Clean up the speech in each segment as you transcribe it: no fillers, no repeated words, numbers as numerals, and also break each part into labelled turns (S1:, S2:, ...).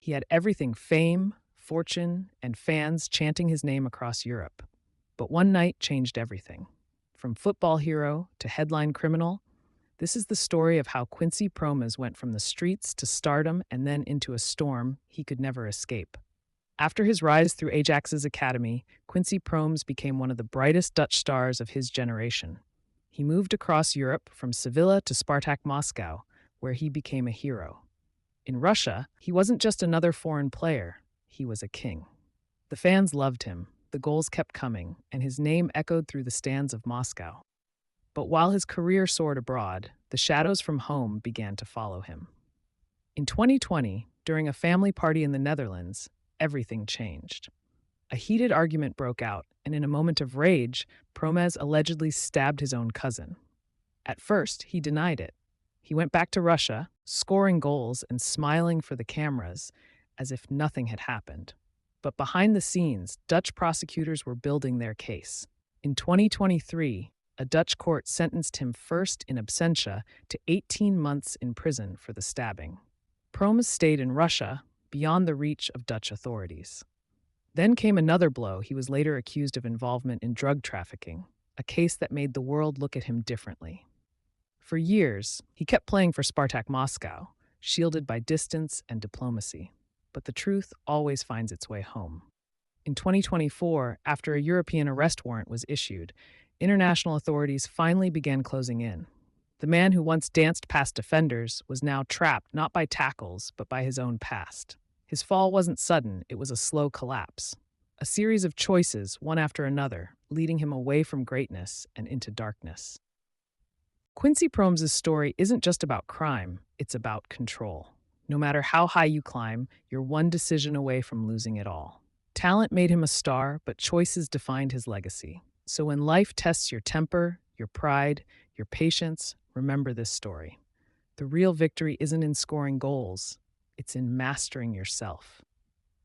S1: He had everything: fame, fortune, and fans chanting his name across Europe. But one night changed everything. From football hero to headline criminal, this is the story of how Quincy Promes went from the streets to stardom and then into a storm he could never escape. After his rise through Ajax's academy, Quincy Promes became one of the brightest Dutch stars of his generation. He moved across Europe from Sevilla to Spartak Moscow, where he became a hero. In Russia, he wasn't just another foreign player, he was a king. The fans loved him, the goals kept coming, and his name echoed through the stands of Moscow. But while his career soared abroad, the shadows from home began to follow him. In 2020, during a family party in the Netherlands, everything changed. A heated argument broke out, and in a moment of rage, Promes allegedly stabbed his own cousin. At first, he denied it. He went back to Russia, scoring goals and smiling for the cameras as if nothing had happened. But behind the scenes, Dutch prosecutors were building their case. In 2023, a Dutch court sentenced him first in absentia to 18 months in prison for the stabbing. Promes stayed in Russia, beyond the reach of Dutch authorities. Then came another blow. He was later accused of involvement in drug trafficking, a case that made the world look at him differently. For years, he kept playing for Spartak Moscow, shielded by distance and diplomacy. But the truth always finds its way home. In 2024, after a European arrest warrant was issued, international authorities finally began closing in. The man who once danced past defenders was now trapped not by tackles, but by his own past. His fall wasn't sudden, it was a slow collapse. A series of choices, one after another, leading him away from greatness and into darkness. Quincy Promes' story isn't just about crime, it's about control. No matter how high you climb, you're one decision away from losing it all. Talent made him a star, but choices defined his legacy. So when life tests your temper, your pride, your patience, remember this story. The real victory isn't in scoring goals, it's in mastering yourself.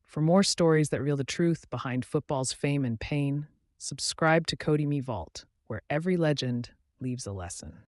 S1: For more stories that reveal the truth behind football's fame and pain, subscribe to Cody Me Vault, where every legend leaves a lesson.